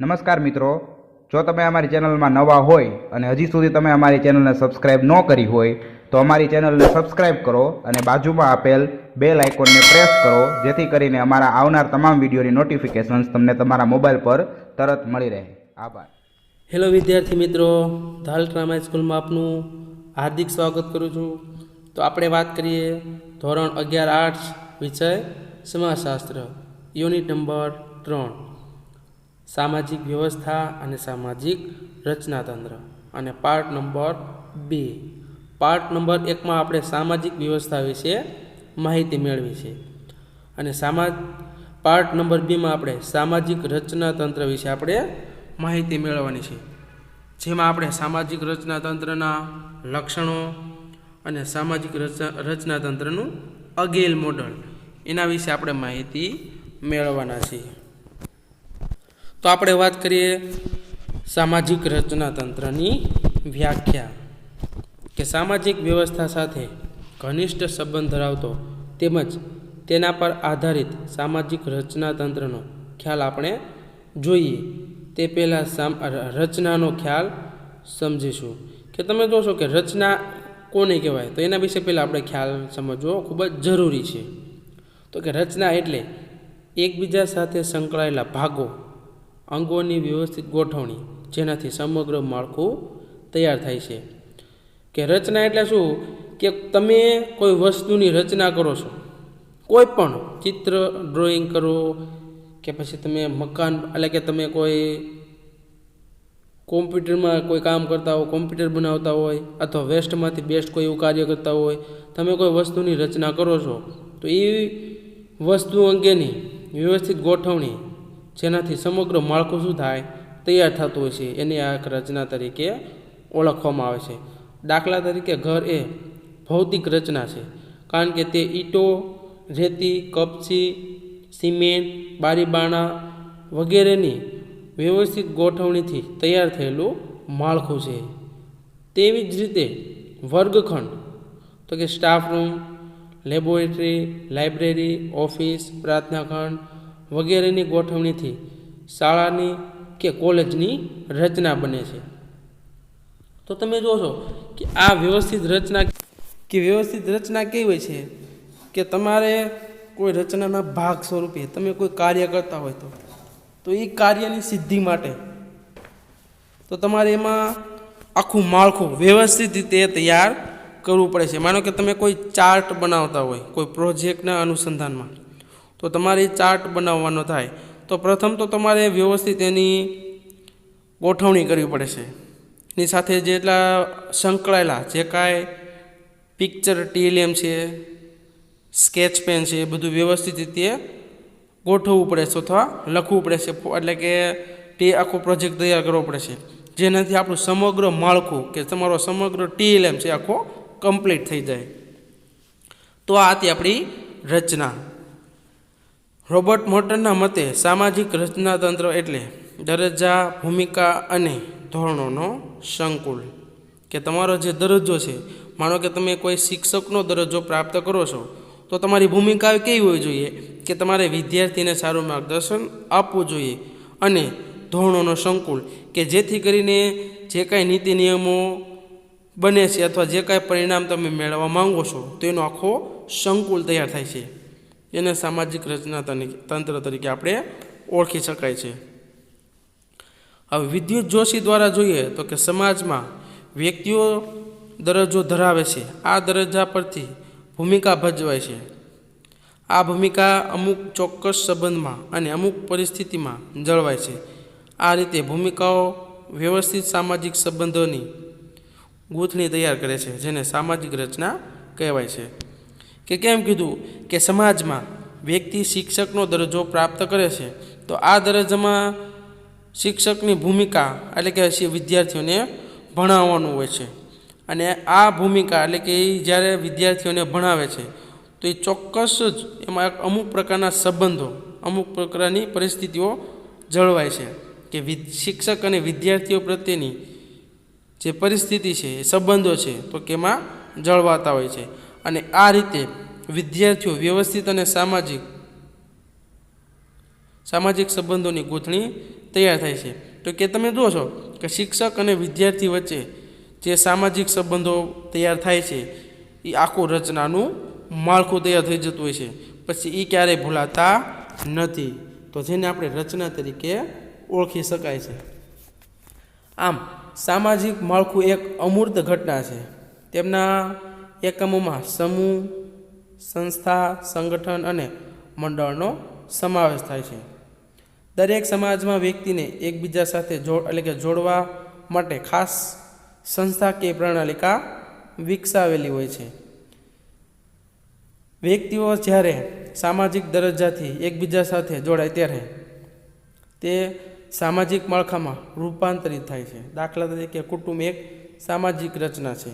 નમસ્કાર મિત્રો, જો તમે અમારી ચેનલમાં નવા હોય અને હજી સુધી તમે અમારી ચેનલને સબસ્ક્રાઇબ ન કરી હોય તો અમારી ચેનલને સબસ્ક્રાઇબ કરો અને બાજુમાં આપેલ બેલ આઇકોનને પ્રેસ કરો, જેથી કરીને અમારા આવનાર તમામ વિડીયોની નોટિફિકેશન્સ તમને તમારા મોબાઈલ પર તરત મળી રહે. આભાર. હેલો વિદ્યાર્થી મિત્રો, ધાલ ટ્રામા સ્કૂલમાં આપનું હાર્દિક સ્વાગત કરું છું. તો આપણે વાત કરીએ ધોરણ 11 આર્ટ્સ વિષય સમાજશાસ્ત્ર, યુનિટ નંબર 3, સામાજિક વ્યવસ્થા અને સામાજિક રચનાતંત્ર, અને પાર્ટ નંબર 2. પાર્ટ નંબર 1માં આપણે સામાજિક વ્યવસ્થા વિશે માહિતી મેળવી છે, અને પાર્ટ નંબર 2માં આપણે સામાજિક રચનાતંત્ર વિશે આપણે માહિતી મેળવવાની છે, જેમાં આપણે સામાજિક રચનાતંત્રના લક્ષણો અને સામાજિક રચનાતંત્રનું અગેલ મોડલ એના વિશે આપણે માહિતી મેળવવાના છીએ. તો આપણે વાત કરીએ સામાજિક રચનાતંત્રની વ્યાખ્યા, કે સામાજિક વ્યવસ્થા સાથે ઘનિષ્ઠ સંબંધ ધરાવતો તેમજ તેના પર આધારિત સામાજિક રચનાતંત્રનો ખ્યાલ આપણે જોઈએ તે પહેલાં રચનાનો ખ્યાલ સમજીશું. કે તમે જોશો કે રચના કોને કહેવાય, તો એના વિશે પહેલાં આપણે ખ્યાલ સમજવો ખૂબ જ જરૂરી છે. તો કે રચના એટલે એકબીજા સાથે સંકળાયેલા ભાગો, અંગોની વ્યવસ્થિત ગોઠવણી, જેનાથી સમગ્ર માળખું તૈયાર થાય છે. કે રચના એટલે શું, કે તમે કોઈ વસ્તુની રચના કરો છો, કોઈ પણ ચિત્ર ડ્રોઈંગ કરો, કે પછી તમે મકાન, એટલે કે તમે કોઈ કોમ્પ્યુટરમાં કોઈ કામ કરતા હોય, કોમ્પ્યુટર બનાવતા હોય, અથવા વેસ્ટમાંથી બેસ્ટ કોઈ એવું કાર્ય કરતા હોય, તમે કોઈ વસ્તુની રચના કરો છો, તો એ વસ્તુ અંગેની વ્યવસ્થિત ગોઠવણી, જેનાથી સમગ્ર માળખું શું થાય, તૈયાર થતું હોય છે, એની આ રચના તરીકે ઓળખવામાં આવે છે. દાખલા તરીકે ઘર એ ભૌતિક રચના છે, કારણ કે તે ઈંટો, રેતી, કપચી, સિમેન્ટ, બારીબાણા વગેરેની વ્યવસ્થિત ગોઠવણીથી તૈયાર થયેલું માળખું છે. તેવી જ રીતે વર્ગખંડ, તો કે staff room, laboratory, library, office, પ્રાર્થનાખંડ વગેરેની ગોઠવણીથી શાળાની કે કોલેજની રચના બને છે. તો તમે જોશો કે આ વ્યવસ્થિત રચના કેવી હોય છે, કે તમારે કોઈ રચનાના ભાગ સ્વરૂપે તમે કોઈ કાર્ય કરતા હોય તો એ કાર્યની સિદ્ધિ માટે તો તમારે એમાં આખું માળખું વ્યવસ્થિત રીતે તૈયાર કરવું પડે છે. માનો કે તમે કોઈ ચાર્ટ બનાવતા હોય કોઈ પ્રોજેક્ટના અનુસંધાનમાં, તો તમારે ચાર્ટ બનાવવાનો થાય તો પ્રથમ તો તમારે વ્યવસ્થિત એની ગોઠવણી કરવી પડે છે. એની સાથે જેટલા સંકળાયેલા જે કાંઈ પિક્ચર ટીએલએમ છે, સ્કેચ પેન છે, એ બધું વ્યવસ્થિત રીતે ગોઠવવું પડે છે અથવા લખવું પડે છે, એટલે કે તે આખો પ્રોજેક્ટ તૈયાર કરવો પડે છે, જેનાથી આપણું સમગ્ર માળખું કે તમારો સમગ્ર ટીએલએમ છે આખો કમ્પ્લીટ થઈ જાય. તો આ હતી આપણી રચના. રોબર્ટ મોટરના મતે સામાજિક રચનાતંત્ર એટલે દરજ્જા, ભૂમિકા અને ધોરણોનો સંકુલ. કે તમારો જે દરજ્જો છે, માનો કે તમે કોઈ શિક્ષકનો દરજ્જો પ્રાપ્ત કરો છો, તો તમારી ભૂમિકા કેવી હોવી જોઈએ, કે તમારે વિદ્યાર્થીને સારું માર્ગદર્શન આપવું જોઈએ, અને ધોરણોનો સંકુલ, કે જેથી કરીને જે કાંઈ નીતિ નિયમો બને છે અથવા જે કાંઈ પરિણામ તમે મેળવવા માંગો છો, તો એનો આખો સંકુલ તૈયાર થાય છે. એને સામાજિક રચના તંત્ર તરીકે આપણે ઓળખી શકાય છે. હવે વિદ્યુત જોશી દ્વારા જોઈએ તો કે સમાજમાં વ્યક્તિઓ દરજ્જો ધરાવે છે, આ દરજ્જા પરથી ભૂમિકા ભજવાય છે. આ ભૂમિકા અમુક ચોક્કસ સંબંધમાં અને અમુક પરિસ્થિતિમાં જળવાય છે. આ રીતે ભૂમિકાઓ વ્યવસ્થિત સામાજિક સંબંધોની ગૂંથણી તૈયાર કરે છે, જેને સામાજિક રચના કહેવાય છે. કે કેમ કીધું, કે સમાજમાં વ્યક્તિ શિક્ષકનો દરજ્જો પ્રાપ્ત કરે છે, તો આ દરજ્જામાં શિક્ષકની ભૂમિકા એટલે કે વિદ્યાર્થીઓને ભણાવવાનું હોય છે, અને આ ભૂમિકા એટલે કે એ જ્યારે વિદ્યાર્થીઓને ભણાવે છે તો એ ચોક્કસ જ એમાં અમુક પ્રકારના સંબંધો, અમુક પ્રકારની પરિસ્થિતિઓ જળવાય છે, કે શિક્ષક અને વિદ્યાર્થીઓ પ્રત્યેની જે પરિસ્થિતિ છે, એ સંબંધો છે, તો કે એમાં જળવાતા હોય છે. અને આ રીતે વિદ્યાર્થીઓ વ્યવસ્થિત અને સામાજિક સંબંધોની ગૂંથણી તૈયાર થાય છે. તો કે તમે જુઓ છો કે શિક્ષક અને વિદ્યાર્થી વચ્ચે જે સામાજિક સંબંધો તૈયાર થાય છે એ આખું રચનાનું માળખું તૈયાર થઈ જતું હોય છે. પછી એ ક્યારેય ભૂલાતા નથી. તો જેને આપણે રચના તરીકે ઓળખી શકાય છે. આમ સામાજિક માળખું એક અમૂર્ત ઘટના છે. તેમના એકમોમાં સમૂહ, સંસ્થા, સંગઠન અને મંડળનો સમાવેશ થાય છે. દરેક સમાજમાં વ્યક્તિને એકબીજા સાથે જોડવા માટે ખાસ સંસ્થાકીય પ્રણાલિકા વિકસાવેલી હોય છે. વ્યક્તિઓ જ્યારે સામાજિક દરજ્જાથી એકબીજા સાથે જોડાય ત્યારે તે સામાજિક માળખામાં રૂપાંતરિત થાય છે. દાખલા તરીકે કુટુંબ એક સામાજિક રચના છે,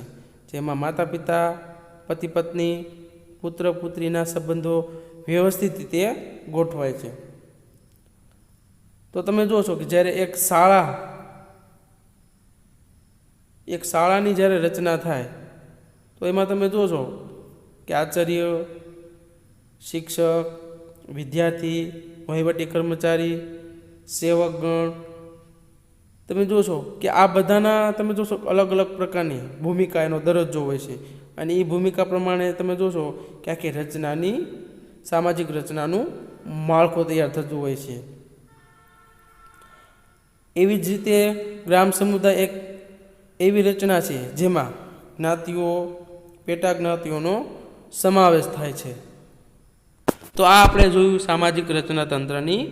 જેમાં માતા પિતા, પતિ પત્ની, પુત્ર પુત્રીના સંબંધો વ્યવસ્થિત રીતે ગોઠવાય છે. તો તમે જુઓ છો કે જ્યારે એક શાળાની જ્યારે રચના થાય તો એમાં તમે જુઓ છો કે આચાર્ય, શિક્ષક, વિદ્યાર્થી, વહીવટી કર્મચારી, સેવકગણ, તમે જુઓ છો કે આ બધાના તમે જોશો અલગ અલગ પ્રકારની ભૂમિકા એનો દરજ્જો હોય છે. અને એ ભૂમિકા પ્રમાણે તમે જોશો કે આખી રચનાની સામાજિક રચનાનું માળખું તૈયાર થતું હોય છે. એવી જ રીતે ગ્રામ સમુદાય એક એવી રચના છે જેમાં જ્ઞાતિઓ, પેટા જ્ઞાતિઓનો સમાવેશ થાય છે. તો આ આપણે જોયું સામાજિક રચના તંત્રની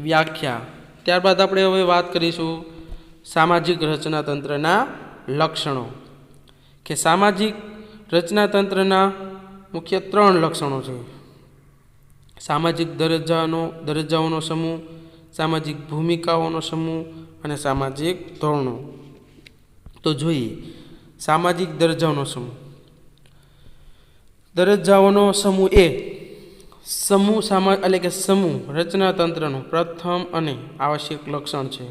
વ્યાખ્યા. ત્યારબાદ આપણે હવે વાત કરીશું સામાજિક રચના તંત્રના લક્ષણો. કે સામાજિક રચના તંત્રના મુખ્ય 3 લક્ષણો છે: સામાજિક દરજ્જાઓનો સમૂહ, સામાજિક ભૂમિકાઓનો સમૂહ અને સામાજિક ધોરણો. તો જોઈએ સામાજિક દરજ્જાઓનો સમૂહ. દરજ્જાઓનો સમૂહ એ સમૂહ રચના તંત્રનું પ્રથમ અને આવશ્યક લક્ષણ છે.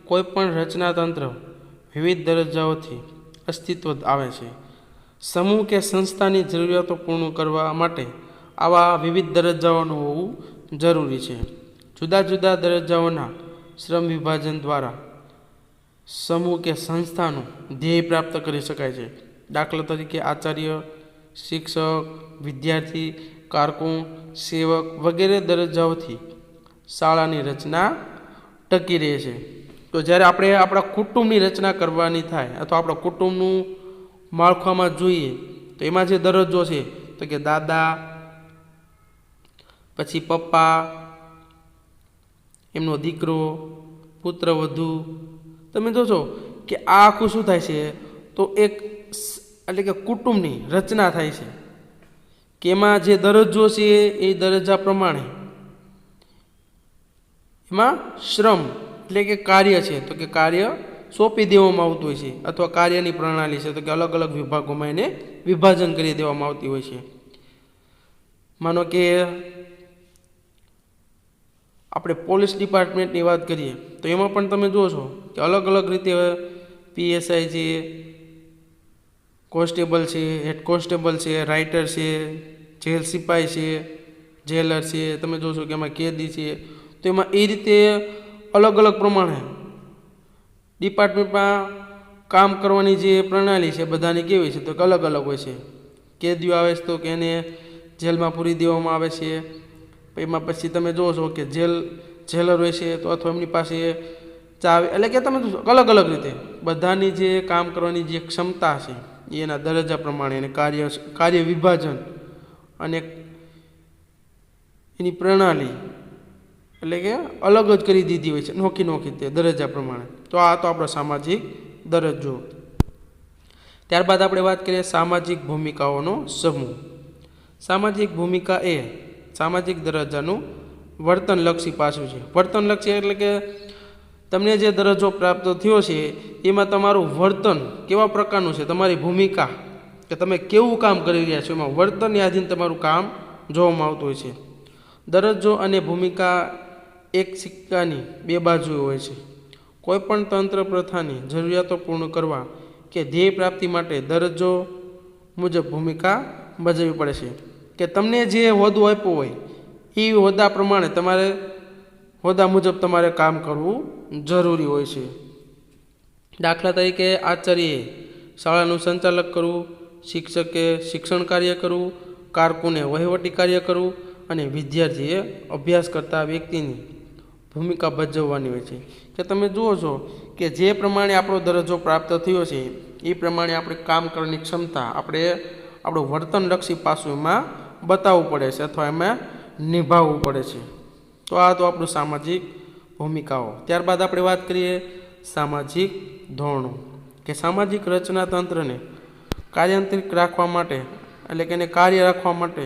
કોઈપણ રચના તંત્ર વિવિધ દરજ્જાઓથી અસ્તિત્વ આવે છે. સમૂહ કે સંસ્થાની જરૂરિયાતો પૂર્ણ કરવા માટે આવા વિવિધ દરજ્જાઓનું હોવું જરૂરી છે. જુદા જુદા દરજ્જાઓના શ્રમ વિભાજન દ્વારા સમૂહ કે સંસ્થાનું ધ્યેય પ્રાપ્ત કરી શકાય છે. દાખલા તરીકે આચાર્ય, શિક્ષક, વિદ્યાર્થી, કારકુન, સેવક વગેરે દરજ્જાઓથી શાળાની રચના ટકી રહે છે. તો જ્યારે આપણે આપણા કુટુંબની રચના કરવાની થાય અથવા આપણા કુટુંબનું માળખામાં જોઈએ તો એમાં જે દરજ્જો છે તો કે દાદા, પછી પપ્પા, એમનો દીકરો, પુત્રવધુ. તમે જોશો કે આ આખું શું થાય છે તો કે કુટુંબની રચના થાય છે કે એમાં જે દરજ્જો છે એ દરજ્જા પ્રમાણે એમાં શ્રમ એટલે કે કાર્ય છે તો કે કાર્ય સોંપી દેવામાં આવતું હોય છે અથવા કાર્યની પ્રણાલી છે તો કે અલગ અલગ વિભાગોમાં એને વિભાજન કરી દેવામાં આવતી હોય છે. માનો કે આપણે પોલીસ ડિપાર્ટમેન્ટની વાત કરીએ તો એમાં પણ તમે જુઓ છો કે અલગ અલગ રીતે PSI છે, કોન્સ્ટેબલ છે, હેડ કોન્સ્ટેબલ છે, રાઇટર છે, જેલ સિપાઈ છે, જેલર છે, તમે જોશો કે એમાં કેદી છે. તો એમાં એ રીતે અલગ અલગ પ્રમાણે ડિપાર્ટમેન્ટમાં કામ કરવાની જે પ્રણાલી છે બધાની કેવી છે તો કે અલગ અલગ હોય છે. કેદીઓ આવે છે તો કે એને જેલમાં પૂરી દેવામાં આવે છે. એમાં પછી તમે જુઓ છો કે જેલર હોય છે તો અથવા એમની પાસે ચાવી એટલે કે તમે અલગ અલગ રીતે બધાની જે કામ કરવાની જે ક્ષમતા છે એના દરજ્જા પ્રમાણે એને કાર્ય વિભાજન અને એની પ્રણાલી એટલે કે અલગ જ કરી દીધી હોય છે નોખી તે દરજ્જા પ્રમાણે. તો આ તો આપણો સામાજિક દરજ્જો. ત્યારબાદ આપણે વાત કરીએ સામાજિક ભૂમિકાઓનો સમૂહ. સામાજિક ભૂમિકા એ સામાજિક દરજ્જાનું વર્તનલક્ષી પાસું છે. વર્તનલક્ષી એટલે કે તમને જે દરજ્જો પ્રાપ્ત થયો છે એમાં તમારું વર્તન કેવા પ્રકારનું છે, તમારી ભૂમિકા કે તમે કેવું કામ કરી રહ્યા છો એમાં વર્તનને આધીન તમારું કામ જોવામાં આવતું હોય છે. દરજ્જો અને ભૂમિકા એક સિક્કાની 2 બાજુ હોય છે. કોઈપણ તંત્ર પ્રથાની જરૂરિયાતો પૂર્ણ કરવા કે ધ્યેય પ્રાપ્તિ માટે દરજ્જો મુજબ ભૂમિકા ભજવવી પડે છે. કે તમને જે હોદ્દો આપ્યો હોય એ હોદ્દા પ્રમાણે તમારે હોદ્દા મુજબ તમારે કામ કરવું જરૂરી હોય છે. દાખલા તરીકે આચાર્યએ શાળાનું સંચાલક કરવું, શિક્ષકે શિક્ષણ કાર્ય કરવું, કારકુને વહીવટી કાર્ય કરવું અને વિદ્યાર્થીએ અભ્યાસ કરતા વ્યક્તિની ભૂમિકા ભજવવાની હોય છે. કે તમે જુઓ છો કે જે પ્રમાણે આપણો દરજ્જો પ્રાપ્ત થયો છે એ પ્રમાણે આપણે કામ કરવાની ક્ષમતા આપણે આપણું વર્તનલક્ષી પાસું એમાં બતાવવું પડે છે અથવા એમાં નિભાવવું પડે છે. તો આ તો આપણું સામાજિક ભૂમિકાઓ. ત્યારબાદ આપણે વાત કરીએ સામાજિક ધોરણો. કે સામાજિક રચનાતંત્રને કાર્યાંતરિક રાખવા માટે એટલે કે એને કાર્ય રાખવા માટે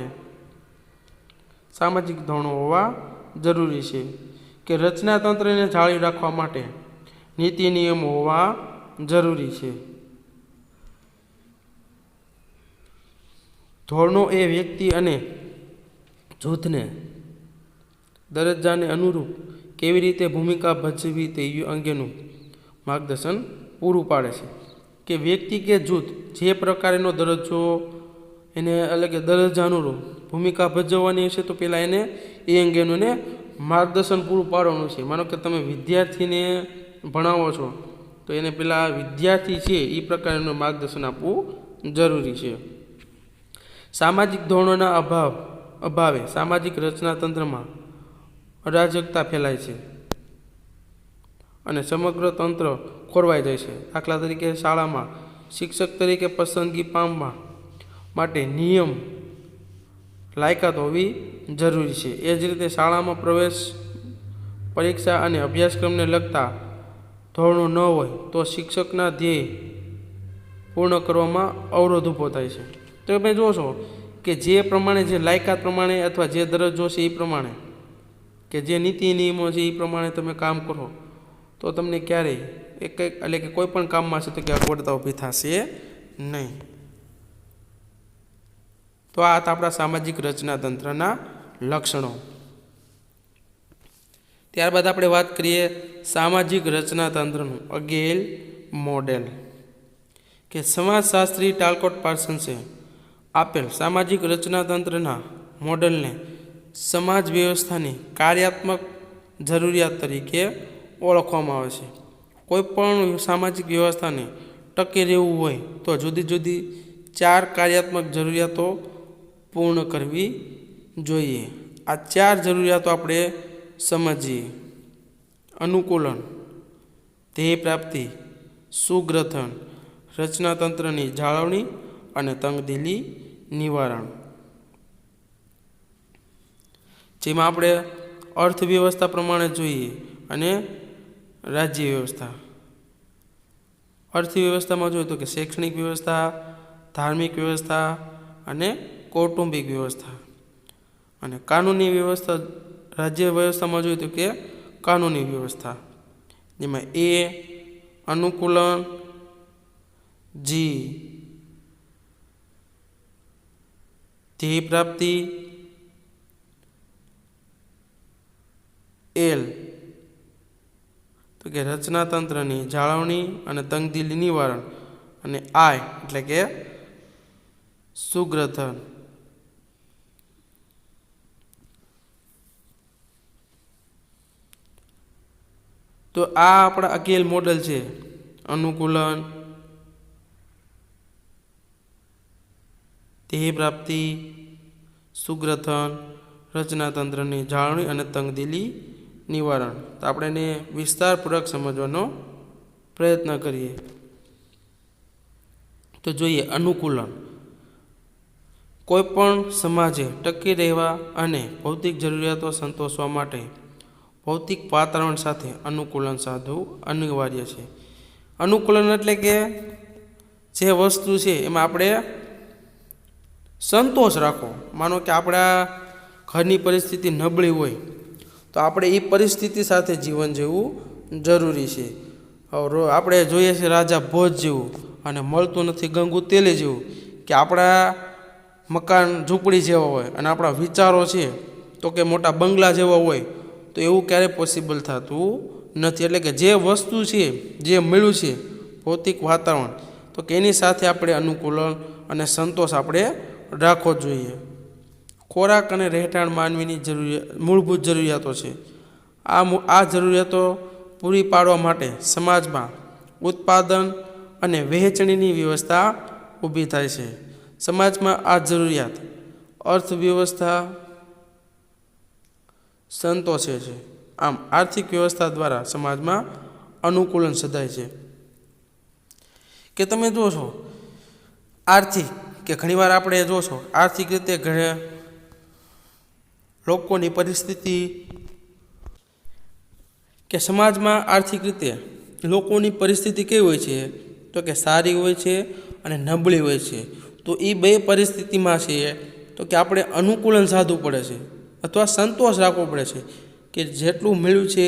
સામાજિક ધોરણો હોવા જરૂરી છે. કે રચનાતંત્રને જાળવી રાખવા માટે નીતિ નિયમો હોવા જરૂરી છે. ધોરણો એ વ્યક્તિ અને જૂથને દરજ્જાને અનુરૂપ કેવી રીતે ભૂમિકા ભજવી તે અંગેનું માર્ગદર્શન પૂરું પાડે છે. કે વ્યક્તિ કે જૂથ જે પ્રકારનો દરજ્જો એને એટલે કે દરજ્જા અનુરૂપ ભૂમિકા ભજવવાની હશે તો પહેલાં એને એ અંગેનું ને માર્ગદર્શન પૂરું પાડવાનું છે. માનો કે તમે વિદ્યાર્થીને ભણાવો છો તો એને પહેલાં વિદ્યાર્થી છે એ પ્રકારનું માર્ગદર્શન આપવું જરૂરી છે. સામાજિક ધોરણોના અભાવે સામાજિક રચનાતંત્રમાં અરાજકતા ફેલાય છે અને સમગ્ર તંત્ર ખોરવાઈ જાય છે. દાખલા તરીકે શાળામાં શિક્ષક તરીકે પસંદગી પામવા માટે નિયમ લાયકાત હોવી જરૂરી છે. એ જ રીતે શાળામાં પ્રવેશ પરીક્ષા અને અભ્યાસક્રમને લગતા ધોરણો ન હોય તો શિક્ષકના ધ્યેય પૂર્ણ કરવામાં અવરોધ ઊભો થાય છે. તો તમે જોશો કે જે પ્રમાણે જે લાયકાત પ્રમાણે અથવા જે દરજ્જો છે એ પ્રમાણે કે જે નીતિ નિયમો છે એ પ્રમાણે તમે કામ કરો તો તમને ક્યારેય એટલે કે કોઈ પણ કામમાં છે તો કે અગવડતા ઊભી થશે નહીં. તો આ હતા આપણા સામાજિક રચનાતંત્રના લક્ષણો. ત્યારબાદ આપણે વાત કરીએ સામાજિક રચનાતંત્રનું અગેલ મોડેલ. કે સમાજશાસ્ત્રી ટાલકોટ પાર્સન્સે આપેલ સામાજિક રચનાતંત્રના મોડેલને સમાજ વ્યવસ્થાની કાર્યાત્મક જરૂરિયાત તરીકે ઓળખવામાં આવે છે. કોઈ પણ સામાજિક વ્યવસ્થાને ટકી રહેવું હોય તો જુદી જુદી 4 કાર્યાત્મક જરૂરિયાતો પૂર્ણ કરવી જોઈએ. આ 4 જરૂરિયાતો આપણે સમજીએ. અનુકૂલન, ધ્યેય પ્રાપ્તિ, સુગ્રથન, રચનાતંત્રની જાળવણી અને તંગદિલી નિવારણ. જેમાં આપણે અર્થવ્યવસ્થા પ્રમાણે જોઈએ અને રાજ્ય વ્યવસ્થા. અર્થવ્યવસ્થામાં જોઈએ તો કે શૈક્ષણિક વ્યવસ્થા, ધાર્મિક વ્યવસ્થા અને કૌટુંબિક વ્યવસ્થા. અને કાનૂની વ્યવસ્થા રાજ્ય વ્યવસ્થામાં જોઈએ તો કે કાનૂની વ્યવસ્થા. જેમાં એ અનુકૂલન, જી ધ્યેય પ્રાપ્તિ, એલ તો કે રચનાતંત્રની જાળવણી અને તંગદિલી નિવારણ અને આઈ એટલે કે સુગ્રથન. તો આ આપણા અગેલ મોડેલ છે. અનુકૂલન, ધ્યેય પ્રાપ્તિ, સુગ્રથન, રચનાતંત્રની જાળવણી અને તંગદિલી નિવારણ. તો આપણે એને વિસ્તારપૂર્વક સમજવાનો પ્રયત્ન કરીએ. તો જોઈએ અનુકૂલન. કોઈ પણ સમાજે ટકી રહેવા અને ભૌતિક જરૂરિયાતો સંતોષવા માટે ભૌતિક વાતાવરણ સાથે અનુકૂલન સાધવું અનિવાર્ય છે. અનુકૂલન એટલે કે જે વસ્તુ છે એમાં આપણે સંતોષ રાખો. માનો કે આપણા ઘરની પરિસ્થિતિ નબળી હોય તો આપણે એ પરિસ્થિતિ સાથે જીવન જીવવું જરૂરી છે. આપણે જોઈએ છીએ રાજા ભોજ જેવું અને મળતું નથી ગંગુ તેલે જેવું કે આપણા મકાન ઝૂંપડી જેવા હોય અને આપણા વિચારો છે તો કે મોટા બંગલા જેવા હોય તો એવું ક્યારેય પોસિબલ થતું નથી. એટલે કે જે વસ્તુ છે જે મળ્યું છે ભૌતિક વાતાવરણ તો કે એની સાથે આપણે અનુકૂલન અને સંતોષ આપણે રાખવો જોઈએ. ખોરાક અને રહેઠાણ માનવીની મૂળભૂત જરૂરિયાતો છે આ જરૂરિયાતો પૂરી પાડવા માટે સમાજમાં ઉત્પાદન અને વહેંચણીની વ્યવસ્થા ઊભી થાય છે. સમાજમાં આ જરૂરિયાત અર્થવ્યવસ્થા સંતોષે છે. આમ આર્થિક વ્યવસ્થા દ્વારા સમાજમાં અનુકૂલન સધાય છે. કે તમે જોશો આર્થિક કે ઘણીવાર આપણે જોશો આર્થિક રીતે ઘણા લોકોની પરિસ્થિતિ કે સમાજમાં આર્થિક રીતે લોકોની પરિસ્થિતિ કેવી હોય છે તો કે સારી હોય છે અને નબળી હોય છે. તો એ બે પરિસ્થિતિમાં છે તો કે આપણે અનુકૂલન સાધવું પડે છે અથવા સંતોષ રાખવો પડે છે કે જેટલું મળ્યું છે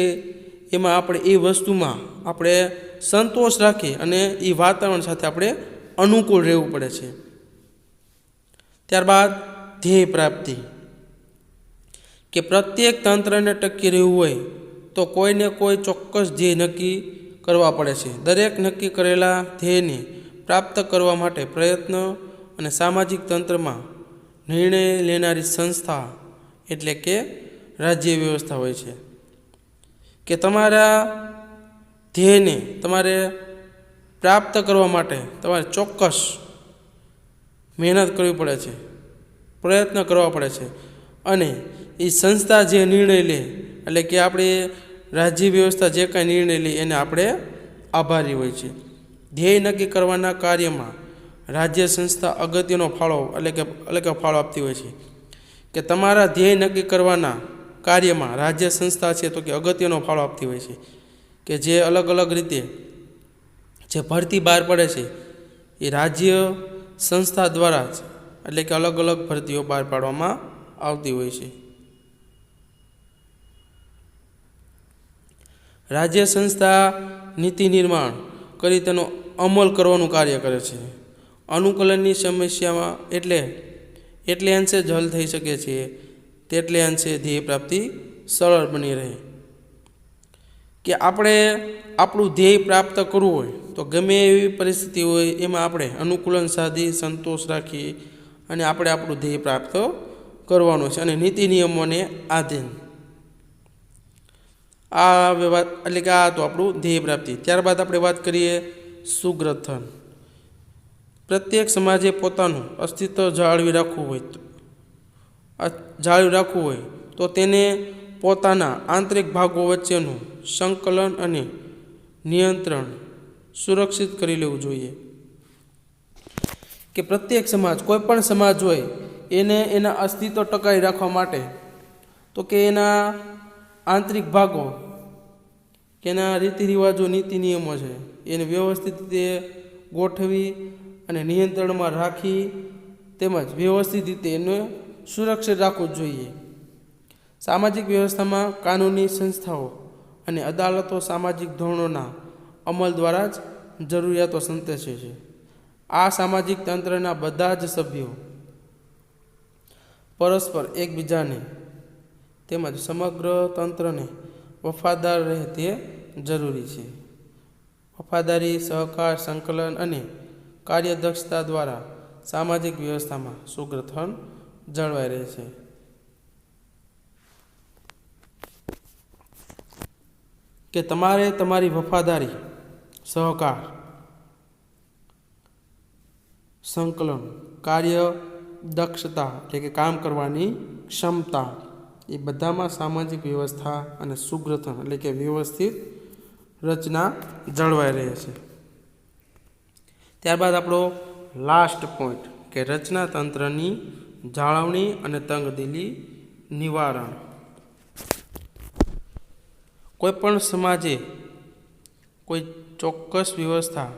એમાં આપણે એ વસ્તુમાં આપણે સંતોષ રાખી અને એ વાતાવરણ સાથે આપણે અનુકૂળ રહેવું પડે છે. ત્યારબાદ ધ્યેય પ્રાપ્તિ કે પ્રત્યેક તંત્રને ટકી રહેવું હોય તો કોઈને કોઈ ચોક્કસ ધ્યેય નક્કી કરવા પડે છે. દરેક નક્કી કરેલા ધ્યેયને પ્રાપ્ત કરવા માટે પ્રયત્ન અને સામાજિક તંત્રમાં નિર્ણય લેનારી સંસ્થા એટલે કે રાજ્ય વ્યવસ્થા હોય છે. કે તમારા ધ્યેયને તમારે પ્રાપ્ત કરવા માટે તમારે ચોક્કસ મહેનત કરવી પડે છે, પ્રયત્ન કરવા પડે છે અને એ સંસ્થા જે નિર્ણય લે એટલે કે આપણે રાજ્ય વ્યવસ્થા જે કાંઈ નિર્ણય લે એને આપણે આભારી હોય છે. ધ્યેય નક્કી કરવાના કાર્યમાં રાજ્ય સંસ્થા અગત્યનો ફાળો એટલે કે ફાળો આપતી હોય છે. કે તમારા ધ્યેય નક્કી કરવાના કાર્યમાં રાજ્ય સંસ્થા છે તો કે અગત્યનો ફાળો આપતી હોય છે. કે જે અલગ અલગ રીતે જે ભરતી બહાર પડે છે એ રાજ્ય સંસ્થા દ્વારા જ એટલે કે અલગ અલગ ભરતીઓ બહાર પાડવામાં આવતી હોય છે. રાજ્ય સંસ્થા નીતિ નિર્માણ કરી તેનો અમલ કરવાનું કાર્ય કરે છે. અનુકૂલનની સમસ્યામાં એટલે અંશે જ હલ થઈ શકે છે તેટલે અંશે ધ્યેય પ્રાપ્તિ સરળ બની રહે. કે આપણે આપણું ધ્યેય પ્રાપ્ત કરવું હોય તો ગમે એવી પરિસ્થિતિ હોય એમાં આપણે અનુકૂલન સાધી સંતોષ રાખી અને આપણે આપણું ધ્યેય પ્રાપ્ત કરવાનું છે અને નીતિ નિયમોને આધીન. આ વાત એટલે કે આ તો આપણું ધ્યેય પ્રાપ્તિ. ત્યારબાદ આપણે વાત કરીએ સુગ્રથન. પ્રત્યેક સમાજે પોતાનું અસ્તિત્વ જાળવી રાખવું હોય તો તેને પોતાના આંતરિક ભાગો વચ્ચેનું સંકલન અને નિયંત્રણ સુરક્ષિત કરી લેવું જોઈએ. કે પ્રત્યેક સમાજ કોઈ પણ સમાજ હોય એને એના અસ્તિત્વ ટકાવી રાખવા માટે તો કે એના આંતરિક ભાગો કે એના રીતિ રિવાજો નીતિ નિયમો છે એને વ્યવસ્થિત રીતે ગોઠવી અને નિયંત્રણમાં રાખી તેમજ વ્યવસ્થિત રીતે એને સુરક્ષિત રાખવું જોઈએ. સામાજિક વ્યવસ્થામાં કાનૂની સંસ્થાઓ અને અદાલતો સામાજિક ધોરણોના અમલ દ્વારા જ જરૂરિયાતો સંતોષે છે. આ સામાજિક તંત્રના બધા જ સભ્યો પરસ્પર એકબીજાને તેમજ સમગ્ર તંત્રને વફાદાર રહે તે જરૂરી છે. વફાદારી, સહકાર, સંકલન અને કાર્યદક્ષતા દ્વારા સામાજિક વ્યવસ્થામાં સુગ્રથન જળવાઈ રહે છે. કે તમારે તમારી વફાદારી, સહકાર, સંકલન, કાર્ય દક્ષતા એટલે કે કામ કરવાની ક્ષમતા એ બધામાં સામાજિક વ્યવસ્થા અને સુગ્રથન એટલે કે વ્યવસ્થિત રચના જળવાઈ રહે છે. ત્યારબાદ આપણો લાસ્ટ પોઈન્ટ કે રચના તંત્રની જાળવણી અને તંગદિલી નિવારણ. કોઈ પણ સમાજે કોઈ ચોક્કસ વ્યવસ્થા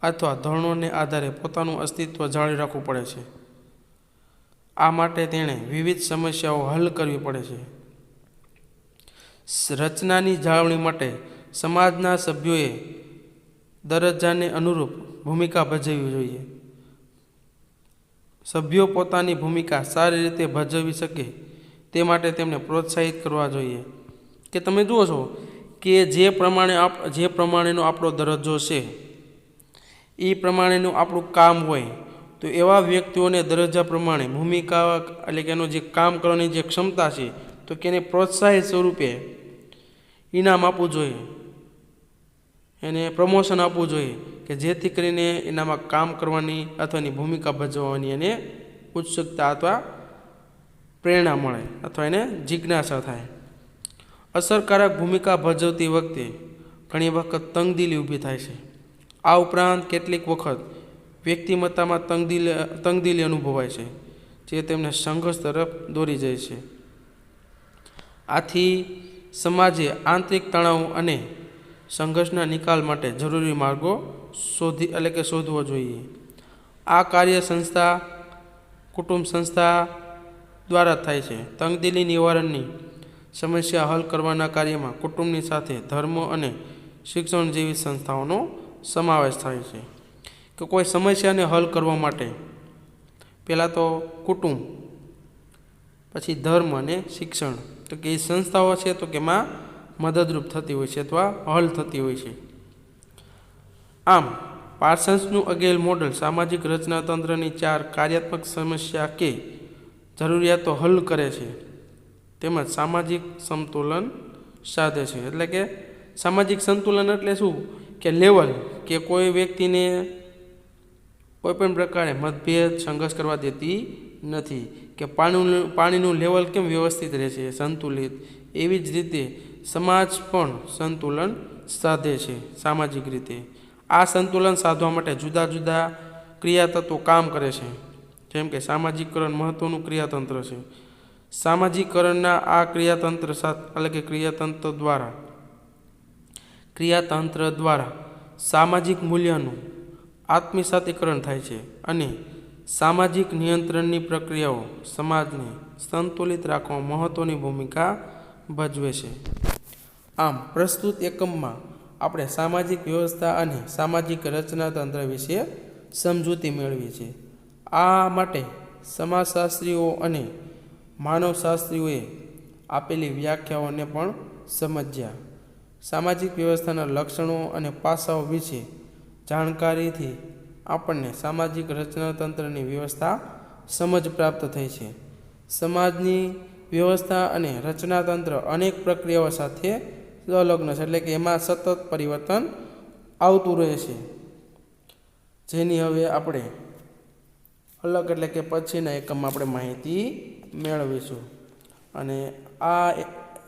અથવા ધોરણોને આધારે પોતાનું અસ્તિત્વ જાળવી રાખવું પડે છે. આ માટે તેણે વિવિધ સમસ્યાઓ હલ કરવી પડે છે. રચનાની જાળવણી માટે સમાજના સભ્યોએ દરજ્જાને અનુરૂપ ભૂમિકા ભજવવી જોઈએ. સભ્યો પોતાની ભૂમિકા સારી રીતે ભજવી શકે તે માટે તેમને પ્રોત્સાહિત કરવા જોઈએ. કે તમે જુઓ છો કે જે પ્રમાણેનો આપણો દરજ્જો છે એ પ્રમાણેનું આપણું કામ હોય તો એવા વ્યક્તિઓને દરજ્જા પ્રમાણે ભૂમિકા એટલે કે એનું જે કામ કરવાની જે ક્ષમતા છે તો કે એને પ્રોત્સાહિત સ્વરૂપે ઇનામ આપવું જોઈએ, એને પ્રમોશન આપવું જોઈએ કે જેથી કરીને એનામાં કામ કરવાની અથવા એની ભૂમિકા ભજવવાની એને ઉત્સુકતા અથવા પ્રેરણા મળે અથવા એને જિજ્ઞાસા થાય. અસરકારક ભૂમિકા ભજવતી વખતે ઘણી વખત તંગદિલી ઊભી થાય છે. આ ઉપરાંત કેટલીક વખત વ્યક્તિમત્તામાં તંગદિલી અનુભવાય છે, જે તેમને સંઘર્ષ તરફ દોરી જાય છે. આથી સમાજે આંતરિક તણાવ અને સંઘર્ષના નિકાલ માટે જરૂરી માર્ગો શોધવો જોઈએ. આ કાર્ય સંસ્થા, કુટુંબ સંસ્થા દ્વારા થાય છે. તંગદિલી નિવારણની સમસ્યા હલ કરવાના કાર્યમાં કુટુંબની સાથે ધર્મ અને શિક્ષણ જેવી સંસ્થાઓનો સમાવેશ થાય છે. કે કોઈ સમસ્યાને હલ કરવા માટે પહેલાં તો કુટુંબ, પછી ધર્મ અને શિક્ષણ, તો કે એ સંસ્થાઓ છે તો કે એમાં મદદરૂપ થતી હોય છે અથવા હલ થતી હોય છે. આમ પાર્સન્સનું અગેલ મોડલ સામાજિક રચનાતંત્રની 4 કાર્યાત્મક સમસ્યા કે જરૂરિયાતો હલ કરે છે, તેમજ સામાજિક સંતુલન સાધે છે. એટલે કે સામાજિક સંતુલન એટલે શું કે લેવલ, કે કોઈ વ્યક્તિને કોઈ પણ પ્રકારે મતભેદ સંઘર્ષ કરવા દેતી નથી. કે પાણીનું લેવલ કેમ વ્યવસ્થિત રહે છે, સંતુલિત, એવી જ રીતે સમાજ પણ સંતુલન સાધે છે સામાજિક રીતે. આ સંતુલન સાધવા માટે જુદા જુદા ક્રિયાતત્વો કામ કરે છે, જેમ કે સામાજિકકરણ મહત્વનું ક્રિયાતંત્ર છે. સામાજિકકરણના આ ક્રિયાતંત્ર દ્વારા સામાજિક મૂલ્યનું આત્મસાતીકરણ થાય છે અને સામાજિક નિયંત્રણની પ્રક્રિયાઓ સમાજને સંતુલિત રાખવામાં મહત્વની ભૂમિકા ભજવે છે. આમ પ્રસ્તુત એકમમાં આપણે સામાજિક વ્યવસ્થા અને સામાજિક રચનાતંત્ર વિશે સમજૂતી મેળવી છે. આ માટે સમાજશાસ્ત્રીઓ અને માનવશાસ્ત્રીઓએ આપેલી વ્યાખ્યાઓને પણ સમજ્યા. સામાજિક વ્યવસ્થાના લક્ષણો અને પાસાઓ વિશે જાણકારીથી આપણને સામાજિક રચનાતંત્રની વ્યવસ્થા સમજ પ્રાપ્ત થઈ છે. સમાજની વ્યવસ્થા અને રચનાતંત્ર અનેક પ્રક્રિયાઓ સાથે સંલગ્ન છે, એટલે કે એમાં સતત પરિવર્તન આવતું રહે છે, જેની હવે આપણે અલગ એટલે કે પછીના એકમમાં આપણે માહિતી મેળવીશું. અને આ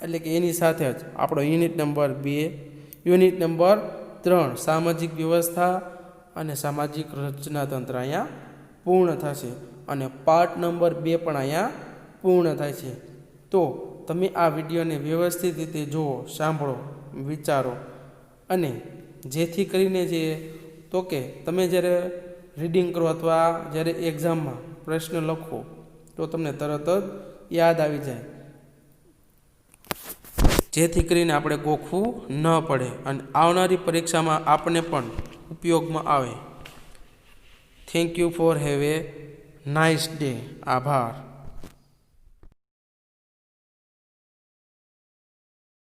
એટલે કે એની સાથે જ આપણો યુનિટ નંબર 2, યુનિટ નંબર 3 સામાજિક વ્યવસ્થા અને સામાજિક રચનાતંત્ર અહીંયા પૂર્ણ થશે અને પાર્ટ નંબર 2 પણ અહીંયા પૂર્ણ થાય છે. તો તમે આ વિડીયોને વ્યવસ્થિત રીતે જુઓ, સાંભળો, વિચારો, અને જેથી કરીને જે તો કે તમે જ્યારે રીડિંગ કરો અથવા જ્યારે એક્ઝામમાં પ્રશ્ન લખો તો તમને તરત જ યાદ આવી જાય, જેથી કરીને આપણે ગોખવું ન પડે અને આવનારી પરીક્ષામાં આપણને પણ ઉપયોગમાં આવે. Thank you for have a nice day. આભાર.